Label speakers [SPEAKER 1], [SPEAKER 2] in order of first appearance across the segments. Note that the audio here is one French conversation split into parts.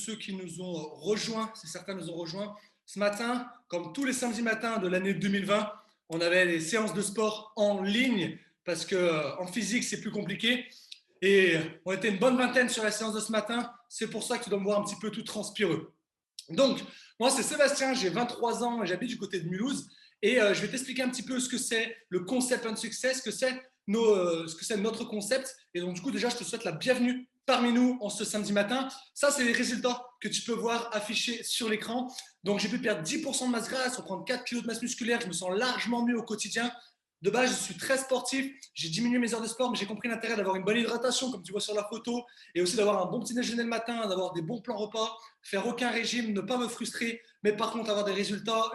[SPEAKER 1] ceux qui nous ont rejoints, si certains nous ont rejoints. Ce matin, comme tous les samedis matins de l'année 2020, on avait des séances de sport en ligne parce qu'en physique, c'est plus compliqué. Et on était une bonne vingtaine sur la séance de ce matin. C'est pour ça que tu dois me voir un petit peu tout transpireux. Donc, moi, c'est Sébastien, j'ai 23 ans et j'habite du côté de Mulhouse. Et je vais t'expliquer un petit peu ce que c'est le concept on success, ce que c'est notre concept. Et donc, du coup, déjà, je te souhaite la bienvenue parmi nous en ce samedi matin. Ça, c'est les résultats que tu peux voir affichés sur l'écran. Donc, j'ai pu perdre 10% de masse grasse, reprendre 4 kg de masse musculaire. Je me sens largement mieux au quotidien. De base, je suis très sportif. J'ai diminué mes heures de sport, mais j'ai compris l'intérêt d'avoir une bonne hydratation, comme tu vois sur la photo, et aussi d'avoir un bon petit déjeuner le matin, d'avoir des bons plans repas, faire aucun régime, ne pas me frustrer, mais par contre avoir des résultats,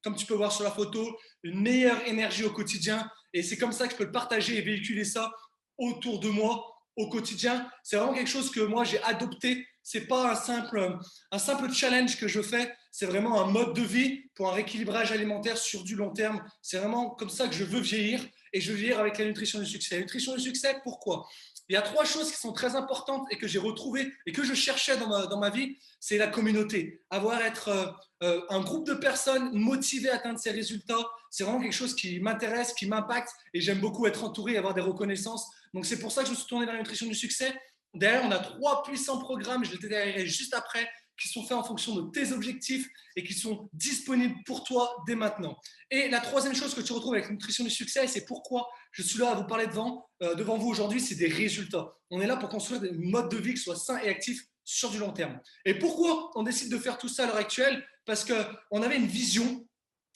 [SPEAKER 1] comme tu peux voir sur la photo, une meilleure énergie au quotidien. Et c'est comme ça que je peux le partager et véhiculer ça autour de moi au quotidien. C'est vraiment quelque chose que moi j'ai adopté. C'est pas un simple challenge que je fais, c'est vraiment un mode de vie pour un rééquilibrage alimentaire sur du long terme. C'est vraiment comme ça que je veux vieillir, et je veux vieillir avec la nutrition du succès. La nutrition du succès, pourquoi? Il y a 3 choses qui sont très importantes et que j'ai retrouvées et que je cherchais dans ma vie. C'est la communauté. Être un groupe de personnes motivées à atteindre ces résultats, c'est vraiment quelque chose qui m'intéresse, qui m'impacte, et j'aime beaucoup être entouré et avoir des reconnaissances. Donc c'est pour ça que je me suis tourné vers la nutrition du succès. Derrière, on a 3 puissants programmes, je les détaillerai juste après, qui sont faits en fonction de tes objectifs et qui sont disponibles pour toi dès maintenant. Et la 3e chose que tu retrouves avec la nutrition du succès, c'est pourquoi je suis là à vous parler devant vous aujourd'hui, c'est des résultats. On est là pour construire des modes de vie qui soient sains et actifs sur du long terme. Et pourquoi on décide de faire tout ça à l'heure actuelle? Parce qu'on avait une vision.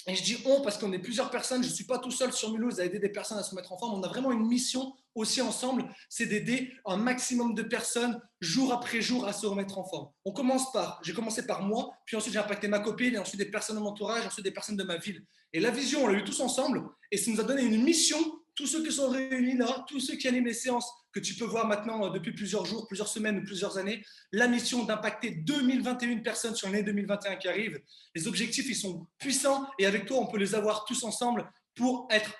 [SPEAKER 1] Et je dis on parce qu'on est plusieurs personnes, je ne suis pas tout seul sur Mulhouse à aider des personnes à se mettre en forme. On a vraiment une mission aussi ensemble, c'est d'aider un maximum de personnes jour après jour à se remettre en forme. J'ai commencé par moi, puis ensuite j'ai impacté ma copine, et ensuite des personnes de mon entourage, ensuite des personnes de ma ville. Et la vision, on l'a eu tous ensemble, et ça nous a donné une mission. Tous ceux qui sont réunis là, tous ceux qui animent les séances que tu peux voir maintenant depuis plusieurs jours, plusieurs semaines ou plusieurs années, la mission d'impacter 2021 personnes sur l'année 2021 qui arrive. Les objectifs, ils sont puissants, et avec toi, on peut les avoir tous ensemble pour être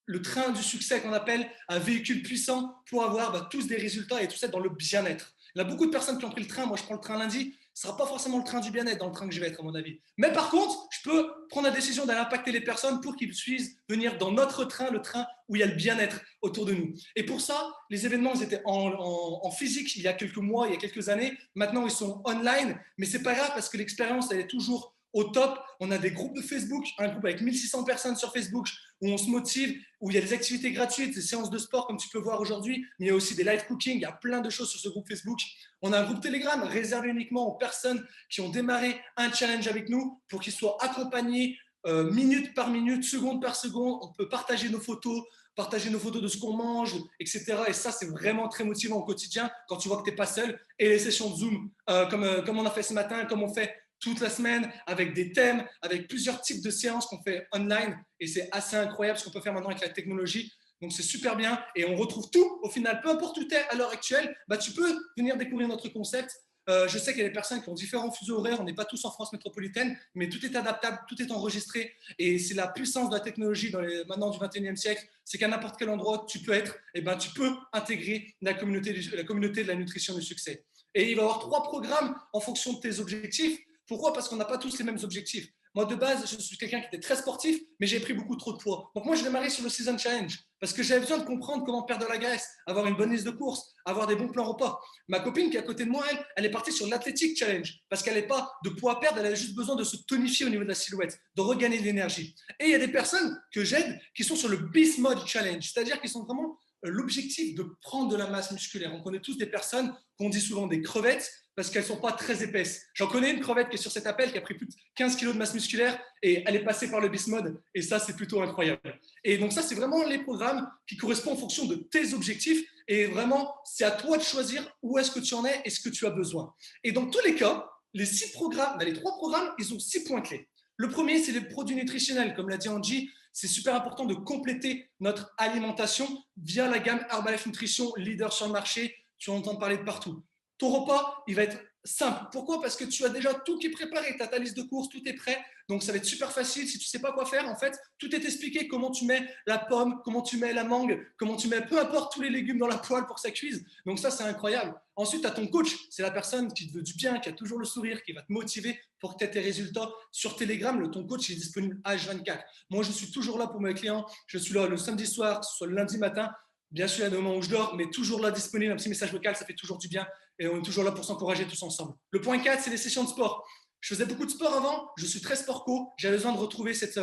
[SPEAKER 1] le train du succès qu'on appelle un véhicule puissant pour avoir tous des résultats et tout ça dans le bien-être. Il y a beaucoup de personnes qui ont pris le train. Moi, je prends le train lundi. Ce ne sera pas forcément le train du bien-être dans le train que je vais être, à mon avis. Mais par contre, je peux prendre la décision d'aller impacter les personnes pour qu'ils puissent venir dans notre train, le train où il y a le bien-être autour de nous. Et pour ça, les événements, ils étaient en physique il y a quelques mois, il y a quelques années. Maintenant, ils sont online. Mais ce n'est pas grave parce que l'expérience, elle est toujours au top. On a des groupes de Facebook, un groupe avec 1600 personnes sur Facebook où on se motive, où il y a des activités gratuites, des séances de sport comme tu peux voir aujourd'hui, mais il y a aussi des live cooking, il y a plein de choses sur ce groupe Facebook. On a un groupe Telegram réservé uniquement aux personnes qui ont démarré un challenge avec nous pour qu'ils soient accompagnés minute par minute, seconde par seconde. On peut partager nos photos de ce qu'on mange, etc. Et ça, c'est vraiment très motivant au quotidien quand tu vois que tu n'es pas seul. Et les sessions de Zoom, comme on a fait ce matin, comme on fait toute la semaine, avec des thèmes, avec plusieurs types de séances qu'on fait online. Et c'est assez incroyable ce qu'on peut faire maintenant avec la technologie. Donc c'est super bien. Et on retrouve tout au final. Peu importe où tu es à l'heure actuelle, tu peux venir découvrir notre concept. Je sais qu'il y a des personnes qui ont différents fuseaux horaires. On n'est pas tous en France métropolitaine, mais tout est adaptable, tout est enregistré. Et c'est la puissance de la technologie maintenant du 21e siècle. C'est qu'à n'importe quel endroit tu peux être, tu peux intégrer la communauté de la nutrition du succès. Et il va y avoir 3 programmes en fonction de tes objectifs. Pourquoi? Parce qu'on n'a pas tous les mêmes objectifs. Moi, de base, je suis quelqu'un qui était très sportif, mais j'ai pris beaucoup trop de poids. Donc moi, j'ai démarré sur le Season Challenge parce que j'avais besoin de comprendre comment perdre de la graisse, avoir une bonne liste de courses, avoir des bons plans repas. Ma copine qui est à côté de moi, elle est partie sur l'Athletic Challenge parce qu'elle n'est pas de poids à perdre, elle a juste besoin de se tonifier au niveau de la silhouette, de regagner de l'énergie. Et il y a des personnes que j'aide qui sont sur le Beast Mode Challenge, c'est-à-dire qu'ils sont vraiment l'objectif de prendre de la masse musculaire. On connaît tous des personnes qu'on dit souvent des crevettes parce qu'elles ne sont pas très épaisses. J'en connais une crevette qui est sur cet appel, qui a pris plus de 15 kg de masse musculaire et elle est passée par le Beast Mode, et ça, c'est plutôt incroyable. Et donc ça, c'est vraiment les programmes qui correspondent en fonction de tes objectifs, et vraiment, c'est à toi de choisir où est-ce que tu en es et ce que tu as besoin. Et dans tous les cas, les 3 programmes, ils ont 6 points clés. Le premier, c'est les produits nutritionnels. Comme l'a dit Angie, c'est super important de compléter notre alimentation via la gamme Herbalife Nutrition, leader sur le marché. Tu en entends parler de partout. Ton repas, il va être simple. Pourquoi? Parce que tu as déjà tout qui est préparé. Tu as ta liste de courses, tout est prêt. Donc, ça va être super facile. Si tu ne sais pas quoi faire, en fait, tout est expliqué. Comment tu mets la pomme, comment tu mets la mangue, comment tu mets peu importe tous les légumes dans la poêle pour que ça cuise. Donc, ça, c'est incroyable. Ensuite, tu as ton coach. C'est la personne qui te veut du bien, qui a toujours le sourire, qui va te motiver pour que tu aies tes résultats. Sur Telegram, ton coach est disponible H24. Moi, je suis toujours là pour mes clients. Je suis là le samedi soir, soit le lundi matin. Bien sûr, il y a des moments où je dors, mais toujours là disponible. Un petit message vocal, ça fait toujours du bien. Et on est toujours là pour s'encourager tous ensemble. Le point 4, c'est les sessions de sport. Je faisais beaucoup de sport avant, je suis très sport-co. J'avais besoin de retrouver cet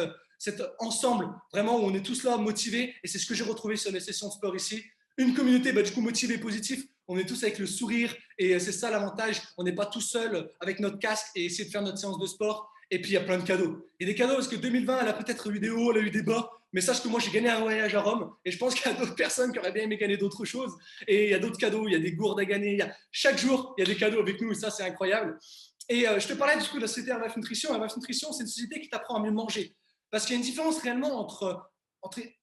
[SPEAKER 1] ensemble, vraiment, où on est tous là motivés. Et c'est ce que j'ai retrouvé sur les sessions de sport ici. Une communauté, du coup, motivée, positive. On est tous avec le sourire. Et c'est ça l'avantage. On n'est pas tout seul avec notre casque et essayer de faire notre séance de sport. Et puis, il y a plein de cadeaux. Et des cadeaux, parce que 2020, elle a peut-être eu des hauts, elle a eu des bas. Mais sache que moi, j'ai gagné un voyage à Rome. Et je pense qu'il y a d'autres personnes qui auraient bien aimé gagner d'autres choses. Et il y a d'autres cadeaux, il y a des gourdes à gagner. Chaque jour, il y a des cadeaux avec nous. Et ça, c'est incroyable. Et je te parlais du coup de la société RVF Nutrition. RVF Nutrition, c'est une société qui t'apprend à mieux manger. Parce qu'il y a une différence réellement entre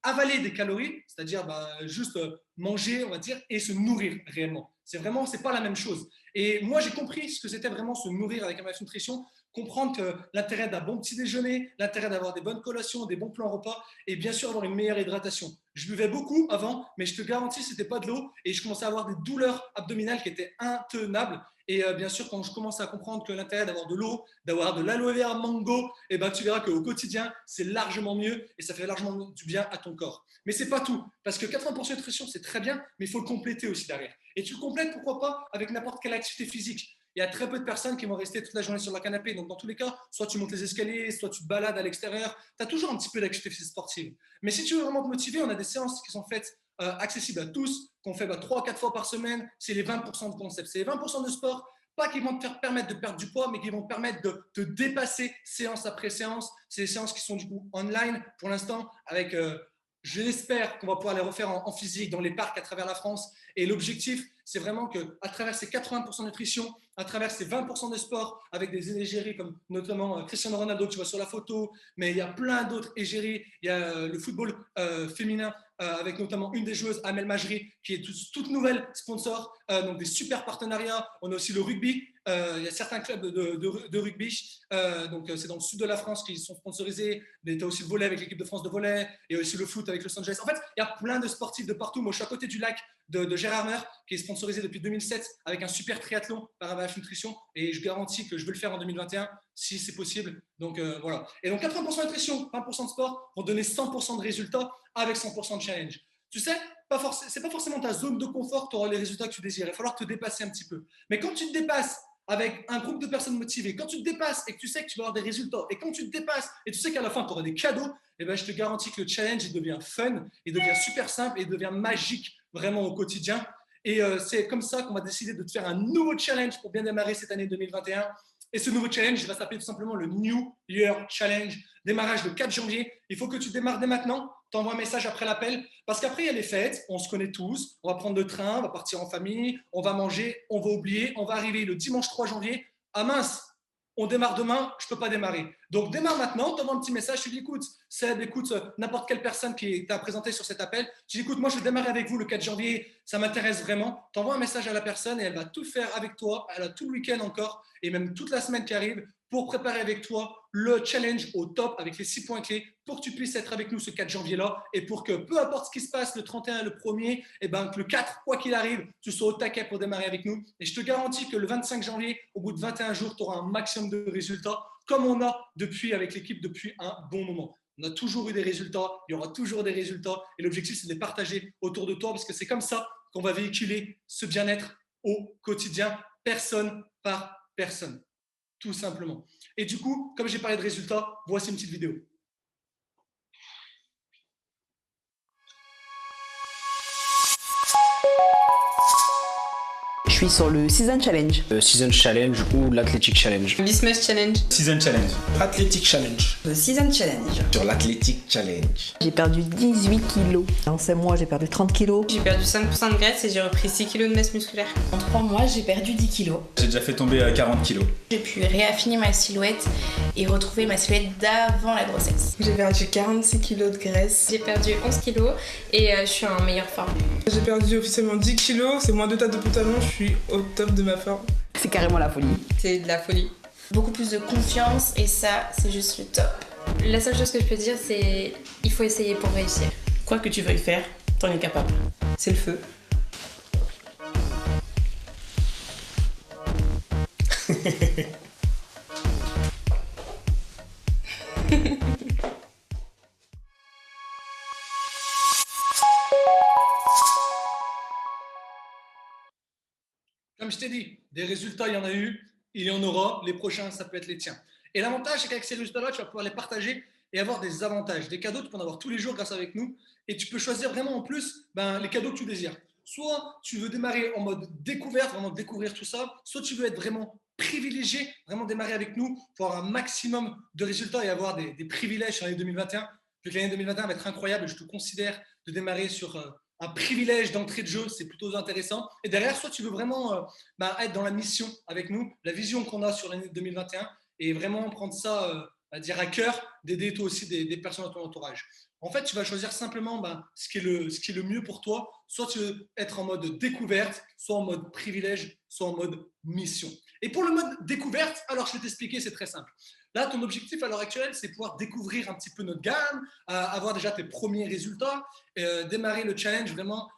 [SPEAKER 1] avaler des calories, c'est-à-dire juste manger, on va dire, et se nourrir réellement. C'est pas la même chose. Et moi, j'ai compris ce que c'était vraiment se nourrir avec RVF Nutrition, comprendre que l'intérêt d'un bon petit déjeuner, l'intérêt d'avoir des bonnes collations, des bons plans repas, et bien sûr avoir une meilleure hydratation. Je buvais beaucoup avant, mais je te garantis, c'était pas de l'eau, et je commençais à avoir des douleurs abdominales qui étaient intenables. Et bien sûr, quand je commence à comprendre que l'intérêt d'avoir de l'eau, d'avoir de l'aloe vera mango, tu verras qu'au quotidien, c'est largement mieux et ça fait largement du bien à ton corps. Mais ce n'est pas tout, parce que 80% de nutrition, c'est très bien, mais il faut le compléter aussi derrière. Et tu le complètes, pourquoi pas, avec n'importe quelle activité physique. Il y a très peu de personnes qui vont rester toute la journée sur la canapé. Donc, dans tous les cas, soit tu montes les escaliers, soit tu te balades à l'extérieur. Tu as toujours un petit peu d'activité sportive. Mais si tu veux vraiment te motiver, on a des séances qui sont faites accessibles à tous, qu'on fait 3 à 4 fois par semaine. C'est les 20% de concept. C'est les 20% de sport, pas qui vont te permettre de perdre du poids, mais qui vont te permettre de te dépasser séance après séance. C'est des séances qui sont du coup online pour l'instant, avec, je l'espère qu'on va pouvoir les refaire en physique dans les parcs à travers la France. Et l'objectif, c'est vraiment qu'à travers ces 80% de nutrition, à travers ces 20% de sport, avec des égéries comme notamment Cristiano Ronaldo, tu vois sur la photo, mais il y a plein d'autres égéries. Il y a le football féminin, avec notamment une des joueuses, Amel Majri, qui est toute nouvelle sponsor, donc des super partenariats. On a aussi le rugby, il y a certains clubs de rugby, donc c'est dans le sud de la France qui sont sponsorisés. Il y a aussi le volley avec l'équipe de France de volley, et aussi le foot avec Los Angeles. En fait, il y a plein de sportifs de partout. Moi, je suis à côté du lac de Gérard Mer, qui est sponsorisé depuis 2007 avec un super triathlon par RVF Nutrition, et je garantis que je vais le faire en 2021 si c'est possible. Donc voilà. Et donc 80% de nutrition, 20% de sport vont donner 100% de résultats avec 100% de challenge. Tu sais, c'est pas forcément ta zone de confort, tu auras les résultats que tu désires. Il va falloir te dépasser un petit peu. Mais quand tu te dépasses avec un groupe de personnes motivées, quand tu te dépasses et que tu sais que tu vas avoir des résultats, et quand tu te dépasses et tu sais qu'à la fin tu auras des cadeaux, je te garantis que le challenge il devient fun, il devient super simple et il devient magique vraiment au quotidien. Et c'est comme ça qu'on va décider de te faire un nouveau challenge pour bien démarrer cette année 2021. Et ce nouveau challenge va s'appeler tout simplement le New Year Challenge. Démarrage le 4 janvier. Il faut que tu démarres dès maintenant. T'envoies un message après l'appel. Parce qu'après, il y a les fêtes. On se connaît tous. On va prendre le train, on va partir en famille, on va manger, on va oublier. On va arriver le dimanche 3 janvier. Ah mince, on démarre demain, je ne peux pas démarrer. Donc, démarre maintenant, t'envoies un petit message, tu dis, écoute, Seb, écoute, n'importe quelle personne qui t'a présenté sur cet appel, tu dis, écoute, moi, je vais démarrer avec vous le 4 janvier, ça m'intéresse vraiment. T'envoies un message à la personne et elle va tout faire avec toi, elle a tout le week-end encore et même toute la semaine qui arrive pour préparer avec toi le challenge au top avec les 6 points clés pour que tu puisses être avec nous ce 4 janvier-là et pour que peu importe ce qui se passe le 31, le 1er, que le 4, quoi qu'il arrive, tu sois au taquet pour démarrer avec nous. Et je te garantis que le 25 janvier, au bout de 21 jours, tu auras un maximum de résultats comme on a avec l'équipe depuis un bon moment. On a toujours eu des résultats, il y aura toujours des résultats et l'objectif, c'est de les partager autour de toi parce que c'est comme ça qu'on va véhiculer ce bien-être au quotidien, personne par personne. Tout simplement. Et du coup, comme j'ai parlé de résultats, voici une petite vidéo.
[SPEAKER 2] Je suis sur le Season Challenge.
[SPEAKER 3] Le Season Challenge ou l'Athletic Challenge.
[SPEAKER 4] L'Isthmus Challenge.
[SPEAKER 5] Season Challenge. Athletic Challenge.
[SPEAKER 2] Le Season Challenge.
[SPEAKER 5] Sur l'Athletic Challenge.
[SPEAKER 2] J'ai perdu 18 kilos. En 5 mois, j'ai perdu 30 kilos.
[SPEAKER 4] J'ai perdu 5% de graisse et j'ai repris 6 kilos de masse musculaire.
[SPEAKER 6] En 3 mois, j'ai perdu 10 kilos.
[SPEAKER 5] J'ai déjà fait tomber 40 kilos.
[SPEAKER 6] J'ai pu réaffiner ma silhouette et retrouver ma silhouette d'avant la grossesse.
[SPEAKER 7] J'ai perdu 46 kilos de graisse.
[SPEAKER 4] J'ai perdu 11 kilos et je suis en meilleure forme.
[SPEAKER 7] J'ai perdu officiellement 10 kilos, c'est moins 2 tailles de pantalon, je suis au top de ma forme.
[SPEAKER 2] C'est carrément la folie.
[SPEAKER 4] C'est de la folie.
[SPEAKER 6] Beaucoup plus de confiance et ça, c'est juste le top.
[SPEAKER 4] La seule chose que je peux dire, c'est il faut essayer pour réussir.
[SPEAKER 7] Quoi que tu veuilles faire, t'en es capable.
[SPEAKER 4] C'est le feu.
[SPEAKER 1] Comme je t'ai dit, des résultats, il y en a eu, il y en aura. Les prochains, ça peut être les tiens. Et l'avantage, c'est qu'avec ces résultats-là, tu vas pouvoir les partager et avoir des avantages, des cadeaux que tu peux en avoir tous les jours grâce avec nous. Et tu peux choisir vraiment en plus les cadeaux que tu désires. Soit tu veux démarrer en mode découverte, vraiment découvrir tout ça, soit tu veux être vraiment privilégié, vraiment démarrer avec nous pour avoir un maximum de résultats et avoir des privilèges sur l'année 2021. Vu que l'année 2021 va être incroyable et je te considère de démarrer sur un privilège d'entrée de jeu, c'est plutôt intéressant. Et derrière, soit tu veux vraiment être dans la mission avec nous, la vision qu'on a sur l'année 2021 et vraiment prendre ça à cœur, d'aider toi aussi des personnes dans ton entourage. En fait, tu vas choisir simplement ce qui est le mieux pour toi. Soit tu veux être en mode découverte, soit en mode privilège, soit en mode mission. Et pour le mode découverte, alors je vais t'expliquer, c'est très simple. Là, ton objectif à l'heure actuelle, c'est pouvoir découvrir un petit peu notre gamme, avoir déjà tes premiers résultats, démarrer le challenge vraiment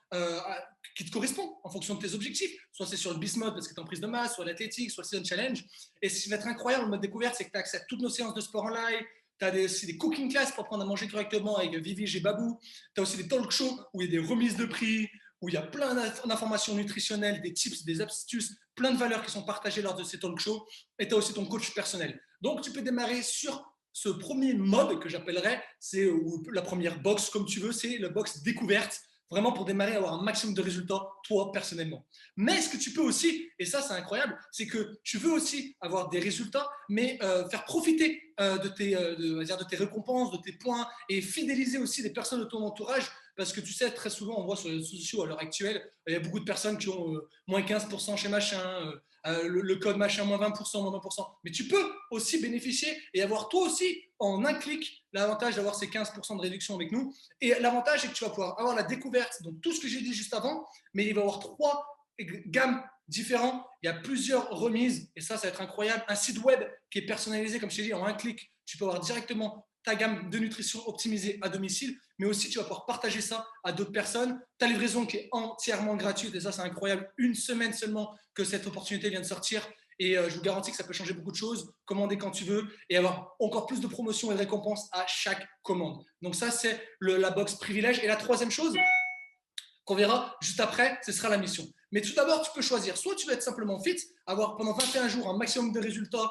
[SPEAKER 1] qui te correspond en fonction de tes objectifs. Soit c'est sur le Beast Mode parce que tu es en prise de masse, soit l'athlétique, soit le Season Challenge. Et ce qui va être incroyable en mode découverte, c'est que tu as accès à toutes nos séances de sport en live. Tu as aussi des cooking classes pour apprendre à manger correctement avec Vivi et Babou. Tu as aussi des talk shows où il y a des remises de prix, où il y a plein d'informations nutritionnelles, des tips, des astuces, plein de valeurs qui sont partagées lors de ces talk shows. Et tu as aussi ton coach personnel. Donc, tu peux démarrer sur ce premier mode que j'appellerais, c'est la première box, comme tu veux, c'est la box découverte, vraiment pour démarrer, avoir un maximum de résultats, toi, personnellement. Mais ce que tu peux aussi, et ça, c'est incroyable, c'est que tu veux aussi avoir des résultats, mais faire profiter de tes récompenses, de tes points, et fidéliser aussi les personnes de ton entourage, parce que tu sais, très souvent, on voit sur les réseaux sociaux à l'heure actuelle, il y a beaucoup de personnes qui ont moins 15% chez machin, le code machin, moins 20%, moins 20%. Mais tu peux aussi bénéficier et avoir toi aussi, en un clic, l'avantage d'avoir ces 15% de réduction avec nous. Et l'avantage, c'est que tu vas pouvoir avoir la découverte, donc tout ce que j'ai dit juste avant, mais il va y avoir 3 gammes différentes. Il y a plusieurs remises, et ça va être incroyable. Un site web qui est personnalisé, comme je t'ai dit, en un clic, tu peux avoir directement ta gamme de nutrition optimisée à domicile, mais aussi tu vas pouvoir partager ça à d'autres personnes. Ta livraison qui est entièrement gratuite, et ça c'est incroyable, 1 semaine seulement que cette opportunité vient de sortir, et je vous garantis que ça peut changer beaucoup de choses. Commander quand tu veux et avoir encore plus de promotions et de récompenses à chaque commande. Donc ça c'est la box privilège. Et la troisième chose qu'on verra juste après, ce sera la mission. Mais tout d'abord, tu peux choisir. Soit tu veux être simplement fit, avoir pendant 21 jours un maximum de résultats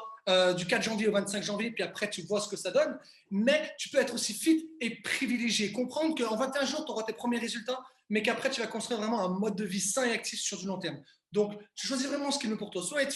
[SPEAKER 1] du 4 janvier au 25 janvier, puis après, tu vois ce que ça donne. Mais tu peux être aussi fit et privilégié. Comprendre qu'en 21 jours, tu auras tes premiers résultats, mais qu'après, tu vas construire vraiment un mode de vie sain et actif sur du long terme. Donc, tu choisis vraiment ce qui est mieux pour toi. Soit être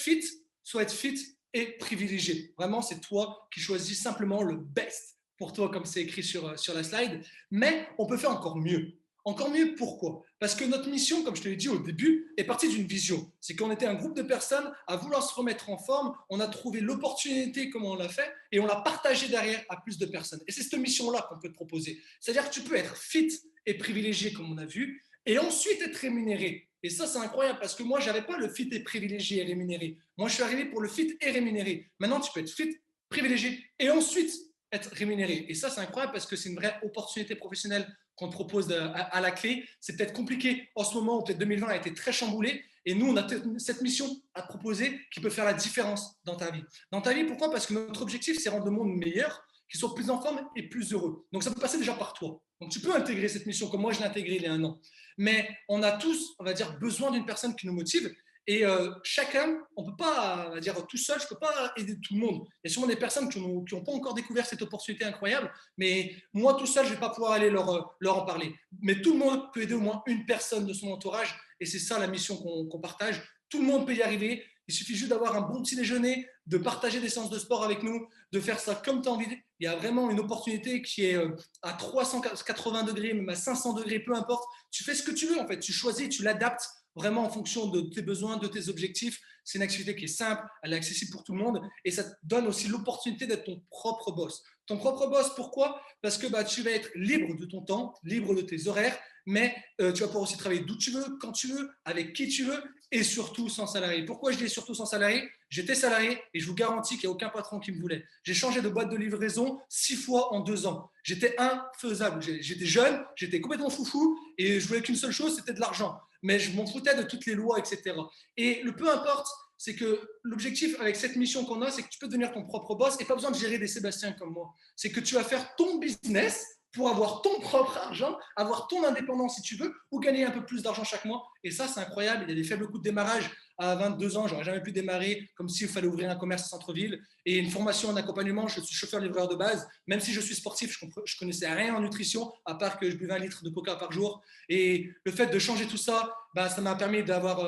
[SPEAKER 1] fit et privilégié. Vraiment, c'est toi qui choisis simplement le best pour toi, comme c'est écrit sur la slide. Mais on peut faire encore mieux. Encore mieux, pourquoi? Parce que notre mission, comme je te l'ai dit au début, est partie d'une vision. C'est qu'on était un groupe de personnes à vouloir se remettre en forme, on a trouvé l'opportunité, comment on l'a fait, et on l'a partagé derrière à plus de personnes. Et c'est cette mission-là qu'on peut te proposer. C'est-à-dire que tu peux être fit et privilégié, comme on a vu, et ensuite être rémunéré. Et ça, c'est incroyable, parce que moi, je n'avais pas le fit et privilégié et rémunéré. Moi, je suis arrivé pour le fit et rémunéré. Maintenant, tu peux être fit, privilégié, et ensuite être rémunéré. Et ça, c'est incroyable, parce que c'est une vraie opportunité professionnelle qu'on te propose à la clé. C'est peut-être compliqué en ce moment, peut-être 2020 a été très chamboulé, et nous, on a cette mission à te proposer qui peut faire la différence dans ta vie. Dans ta vie, pourquoi? Parce que notre objectif, c'est rendre le monde meilleur, qu'ils soient plus en forme et plus heureux. Donc, ça peut passer déjà par toi. Donc, tu peux intégrer cette mission, comme moi, je l'ai intégrée il y a 1 an. Mais on a tous, on va dire, besoin d'une personne qui nous motive. Et chacun, on ne peut pas, on va dire, tout seul, je ne peux pas aider tout le monde. Il y a sûrement des personnes qui n'ont pas encore découvert cette opportunité incroyable, mais moi, tout seul, je ne vais pas pouvoir aller leur en parler. Mais tout le monde peut aider au moins une personne de son entourage, et c'est ça la mission qu'on partage. Tout le monde peut y arriver. Il suffit juste d'avoir un bon petit déjeuner, de partager des séances de sport avec nous, de faire ça comme tu as envie. Il y a vraiment une opportunité qui est à 380 degrés, même à 500 degrés, peu importe. Tu fais ce que tu veux, en fait. Tu choisis, tu l'adaptes vraiment en fonction de tes besoins, de tes objectifs. C'est une activité qui est simple, elle est accessible pour tout le monde, et ça te donne aussi l'opportunité d'être ton propre boss. Ton propre boss, pourquoi? Parce que tu vas être libre de ton temps, libre de tes horaires, mais tu vas pouvoir aussi travailler d'où tu veux, quand tu veux, avec qui tu veux, et surtout sans salarié. Pourquoi je dis surtout sans salarié? J'étais salarié et je vous garantis qu'il n'y a aucun patron qui me voulait. J'ai changé de boîte de livraison 6 fois en 2 ans. J'étais infaisable. J'étais jeune, j'étais complètement foufou et je voulais qu'une seule chose, c'était de l'argent. Mais je m'en foutais de toutes les lois, etc. Et le peu importe, c'est que l'objectif avec cette mission qu'on a, c'est que tu peux devenir ton propre boss et pas besoin de gérer des Sébastiens comme moi. C'est que tu vas faire ton business pour avoir ton propre argent, avoir ton indépendance si tu veux, ou gagner un peu plus d'argent chaque mois. Et ça, c'est incroyable. Il y a des faibles coûts de démarrage. À 22 ans, j'aurais jamais pu démarrer comme s'il fallait ouvrir un commerce en centre-ville. Et une formation en accompagnement, je suis chauffeur-livreur de base. Même si je suis sportif, je connaissais rien en nutrition, à part que je buvais 1 litre de coca par jour. Et le fait de changer tout ça, ça m'a permis d'avoir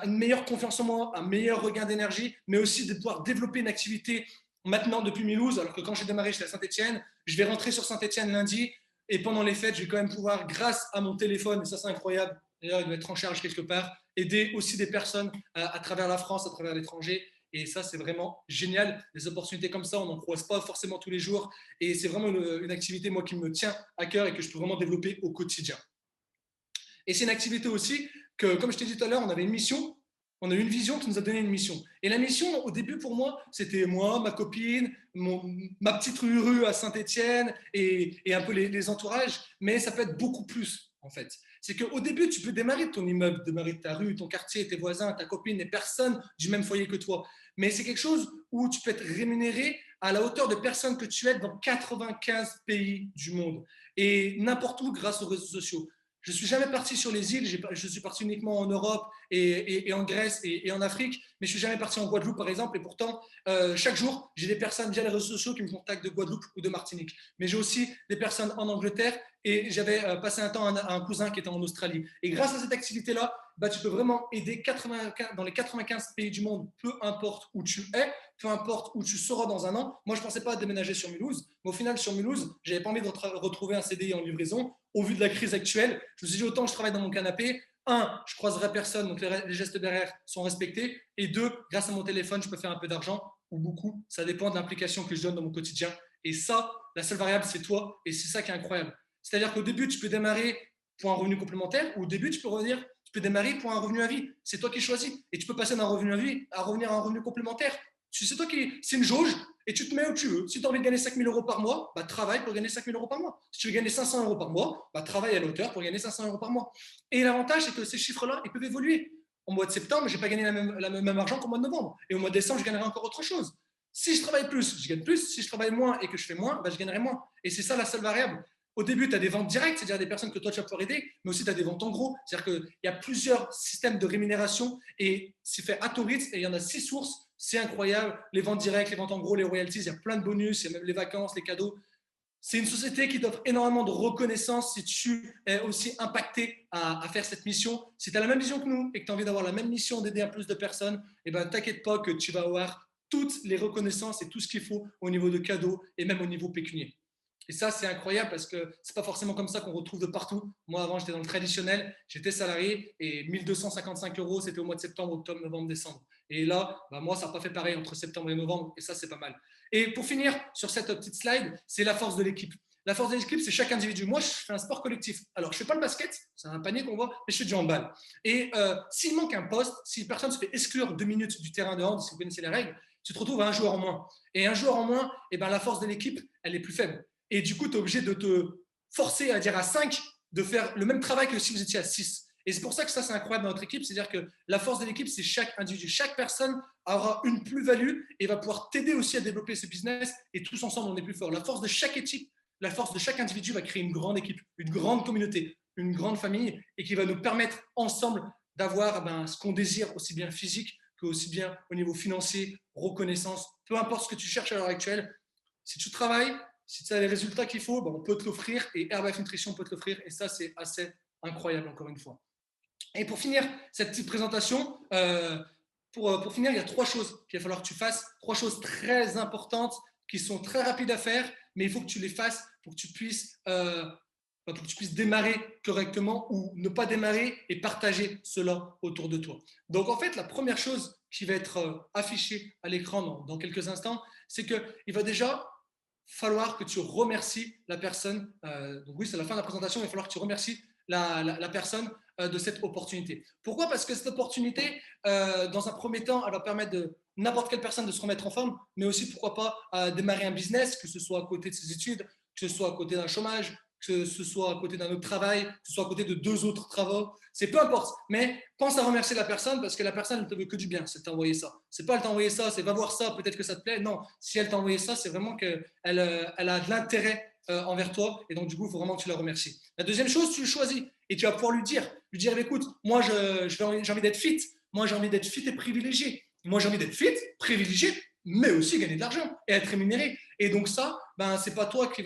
[SPEAKER 1] une meilleure confiance en moi, un meilleur regain d'énergie, mais aussi de pouvoir développer une activité maintenant depuis Mulhouse, alors que quand j'ai démarré, j'étais à Saint-Etienne. Je vais rentrer sur Saint-Etienne lundi et pendant les fêtes, je vais quand même pouvoir, grâce à mon téléphone, et ça c'est incroyable, d'ailleurs il doit être en charge quelque part, aider aussi des personnes à travers la France, à travers l'étranger. Et ça, c'est vraiment génial. Des opportunités comme ça, on n'en croise pas forcément tous les jours. Et c'est vraiment une activité, moi, qui me tient à cœur et que je peux vraiment développer au quotidien. Et c'est une activité aussi que, comme je t'ai dit tout à l'heure, on avait une mission. On a eu une vision qui nous a donné une mission. Et la mission, au début, pour moi, c'était moi, ma copine, ma petite rue à Saint-Etienne et un peu les entourages. Mais ça peut être beaucoup plus, en fait. C'est qu'au début, tu peux démarrer ton immeuble, démarrer ta rue, ton quartier, tes voisins, ta copine, les personnes du même foyer que toi. Mais c'est quelque chose où tu peux être rémunéré à la hauteur de personnes que tu es dans 95 pays du monde. Et n'importe où grâce aux réseaux sociaux. Je ne suis jamais parti sur les îles, je suis parti uniquement en Europe et en Grèce et en Afrique, mais je ne suis jamais parti en Guadeloupe par exemple. Et pourtant, chaque jour, j'ai des personnes via les réseaux sociaux qui me contactent de Guadeloupe ou de Martinique. Mais j'ai aussi des personnes en Angleterre et j'avais passé un temps à un cousin qui était en Australie. Et grâce à cette activité-là, tu peux vraiment aider dans les 95 pays du monde, peu importe où tu es, peu importe où tu seras dans un an. Moi, je ne pensais pas déménager sur Mulhouse, mais au final, sur Mulhouse, je n'avais pas envie de retrouver un CDI en livraison. Au vu de la crise actuelle, je me suis dit autant je travaille dans mon canapé. 1, je croiserai personne, donc les gestes barrières sont respectés. Et 2, grâce à mon téléphone, je peux faire un peu d'argent ou beaucoup. Ça dépend de l'implication que je donne dans mon quotidien. Et ça, la seule variable, c'est toi. Et c'est ça qui est incroyable. C'est-à-dire qu'au début, tu peux démarrer pour un revenu complémentaire ou au début, tu peux démarrer pour un revenu à vie. C'est toi qui choisis. Et tu peux passer d'un revenu à vie à revenir à un revenu complémentaire. C'est une jauge et tu te mets où tu veux. Si tu as envie de gagner 5 000 euros par mois, travaille pour gagner 5 000 euros par mois. Si tu veux gagner 500 euros par mois, travaille à la hauteur pour gagner 500 euros par mois. Et l'avantage, c'est que ces chiffres-là, ils peuvent évoluer. Au mois de septembre, je n'ai pas gagné le même argent qu'au mois de novembre. Et au mois de décembre, je gagnerai encore autre chose. Si je travaille plus, je gagne plus. Si je travaille moins et que je fais moins, je gagnerai moins. Et c'est ça la seule variable. Au début, tu as des ventes directes, c'est-à-dire des personnes que toi, tu vas pouvoir aider, mais aussi tu as des ventes en gros. C'est-à-dire qu'il y a plusieurs systèmes de rémunération et c'est fait à ton rythme et il y en a 6 sources. C'est incroyable. Les ventes directes, les ventes en gros, les royalties, il y a plein de bonus, il y a même les vacances, les cadeaux. C'est une société qui t'offre énormément de reconnaissance si tu es aussi impacté à faire cette mission. Si tu as la même vision que nous et que tu as envie d'avoir la même mission d'aider à plus de personnes, t'inquiète pas que tu vas avoir toutes les reconnaissances et tout ce qu'il faut au niveau de cadeaux et même au niveau pécunier. Et ça, c'est incroyable parce que c'est pas forcément comme ça qu'on retrouve de partout. Moi, avant, j'étais dans le traditionnel, j'étais salarié et 1 255 euros, c'était au mois de septembre, octobre, novembre, décembre. Et là, moi, ça n'a pas fait pareil entre septembre et novembre et ça, c'est pas mal. Et pour finir sur cette petite slide, c'est la force de l'équipe. La force de l'équipe, c'est chaque individu. Moi, je fais un sport collectif. Alors, je ne fais pas le basket, c'est un panier qu'on voit, mais je fais du handball. Et s'il manque un poste, si personne se fait exclure 2 minutes du terrain de hand, si vous connaissez les règles, tu te retrouves à un joueur en moins. Et un joueur en moins, la force de l'équipe, elle est plus faible. Et du coup, tu es obligé de te forcer à dire à 5 de faire le même travail que si vous étiez à 6. Et c'est pour ça que ça, c'est incroyable dans notre équipe. C'est-à-dire que la force de l'équipe, c'est chaque individu. Chaque personne aura une plus-value et va pouvoir t'aider aussi à développer ce business. Et tous ensemble, on est plus fort. La force de chaque équipe, la force de chaque individu va créer une grande équipe, une grande communauté, une grande famille et qui va nous permettre ensemble d'avoir ce qu'on désire, aussi bien physique que aussi bien au niveau financier, reconnaissance. Peu importe ce que tu cherches à l'heure actuelle, si tu travailles, si tu as les résultats qu'il faut, on peut te l'offrir et Herbalife Nutrition peut te l'offrir. Et ça, c'est assez incroyable, encore une fois. Et pour finir cette petite présentation, pour finir, il y a 3 choses qu'il va falloir que tu fasses, 3 choses très importantes qui sont très rapides à faire, mais il faut que tu les fasses pour que tu puisses démarrer correctement ou ne pas démarrer et partager cela autour de toi. Donc, en fait, la première chose qui va être affichée à l'écran dans quelques instants, c'est qu'il va déjà falloir que tu remercies la personne. Donc oui, c'est la fin de la présentation, il va falloir que tu remercies la personne de cette opportunité. Pourquoi? Parce que cette opportunité, dans un premier temps, elle va permettre de n'importe quelle personne de se remettre en forme, mais aussi, pourquoi pas, démarrer un business, que ce soit à côté de ses études, que ce soit à côté d'un chômage, que ce soit à côté d'un autre travail, que ce soit à côté de 2 autres travaux, c'est peu importe. Mais pense à remercier la personne parce que la personne ne te veut que du bien, c'est de t'envoyer ça. C'est pas elle t'a envoyé ça, c'est va voir ça, peut-être que ça te plaît. Non, si elle t'a envoyé ça, c'est vraiment qu'elle elle a de l'intérêt envers toi et donc du coup, il faut vraiment que tu la remercies. La deuxième chose, tu le choisis et tu vas pouvoir lui dire, écoute, moi j'ai envie d'être fit, moi j'ai envie d'être fit et privilégié, moi j'ai envie d'être fit, privilégié, mais aussi gagner de l'argent et être rémunéré. Et donc ça, c'est toi qui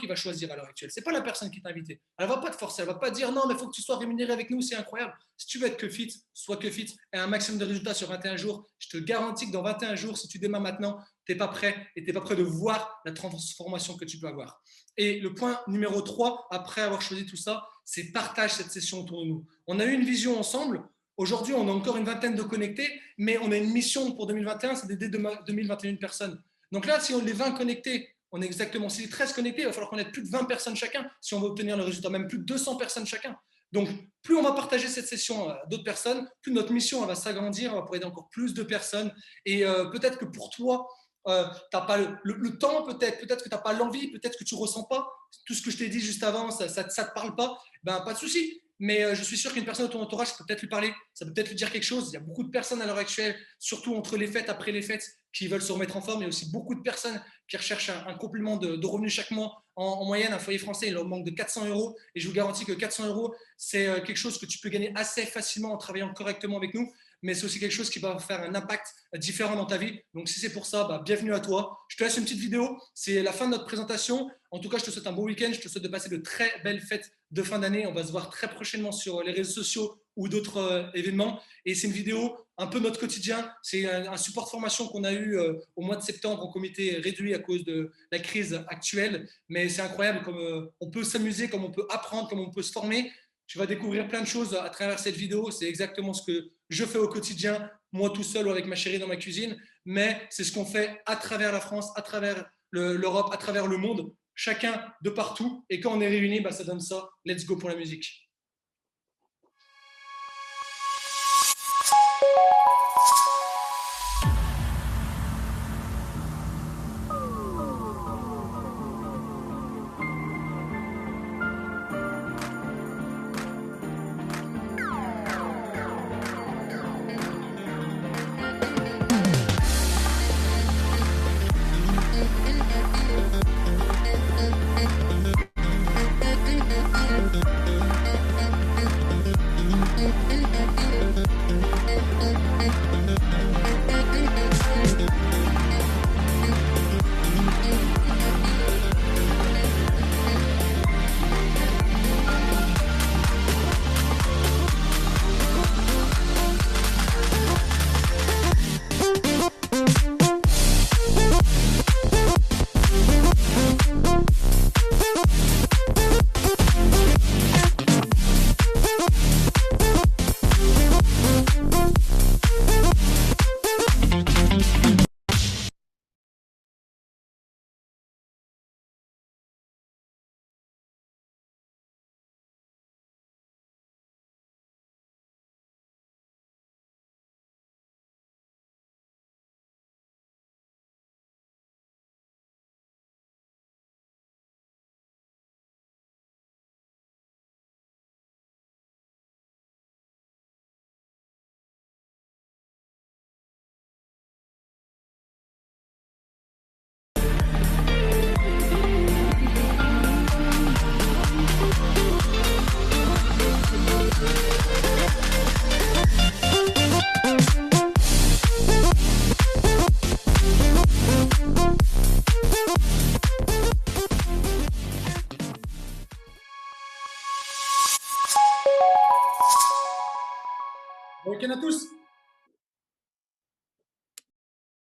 [SPEAKER 1] vas choisir à l'heure actuelle. C'est pas la personne qui t'a invité. Elle va pas te forcer, elle va pas te dire non, mais il faut que tu sois rémunéré avec nous, c'est incroyable. Si tu veux être que fit, sois que fit et un maximum de résultats sur 21 jours. Je te garantis que dans 21 jours, si tu démarres maintenant, tu n'es pas prêt et tu n'es pas prêt de voir la transformation que tu peux avoir. Et le point numéro 3, après avoir choisi tout ça, c'est partage cette session autour de nous. On a eu une vision ensemble. Aujourd'hui, on a encore une vingtaine de connectés, mais on a une mission pour 2021, c'est d'aider 2021 personnes. Donc là, si on les 20 connectés, on est exactement, si les 13 connectés, il va falloir qu'on ait plus de 20 personnes chacun si on veut obtenir le résultat, même plus de 200 personnes chacun. Donc, plus on va partager cette session à d'autres personnes, plus notre mission elle va s'agrandir, on va pouvoir aider encore plus de personnes. Et peut-être que pour toi, tu n'as pas le temps, peut-être que tu n'as pas l'envie, peut-être que tu ne ressens pas tout ce que je t'ai dit juste avant, ça ne te parle pas, pas de souci. Mais je suis sûr qu'une personne de ton entourage, ça peut peut-être lui parler, ça peut peut-être lui dire quelque chose. Il y a beaucoup de personnes à l'heure actuelle, surtout entre les fêtes, après les fêtes, qui veulent se remettre en forme. Il y a aussi beaucoup de personnes qui recherchent un complément de revenus chaque mois. En moyenne, un foyer français, il leur manque de 400 €. Et je vous garantis que 400 €, c'est quelque chose que tu peux gagner assez facilement en travaillant correctement avec nous. Mais c'est aussi quelque chose qui va faire un impact différent dans ta vie. Donc, si c'est pour ça, bienvenue à toi. Je te laisse une petite vidéo. C'est la fin de notre présentation. En tout cas, je te souhaite un bon week-end. Je te souhaite de passer de très belles fêtes de fin d'année. On va se voir très prochainement sur les réseaux sociaux ou d'autres événements. Et c'est une vidéo un peu notre quotidien. C'est un support de formation qu'on a eu au mois de septembre en comité réduit à cause de la crise actuelle. Mais c'est incroyable comme on peut s'amuser, comme on peut apprendre, comme on peut se former. Tu vas découvrir plein de choses à travers cette vidéo. C'est exactement ce que je fais au quotidien, moi tout seul ou avec ma chérie dans ma cuisine. Mais c'est ce qu'on fait à travers la France, à travers l'Europe, à travers le monde, chacun de partout. Et quand on est réunis, ça donne ça. Let's go pour la musique. Bon week-end à tous.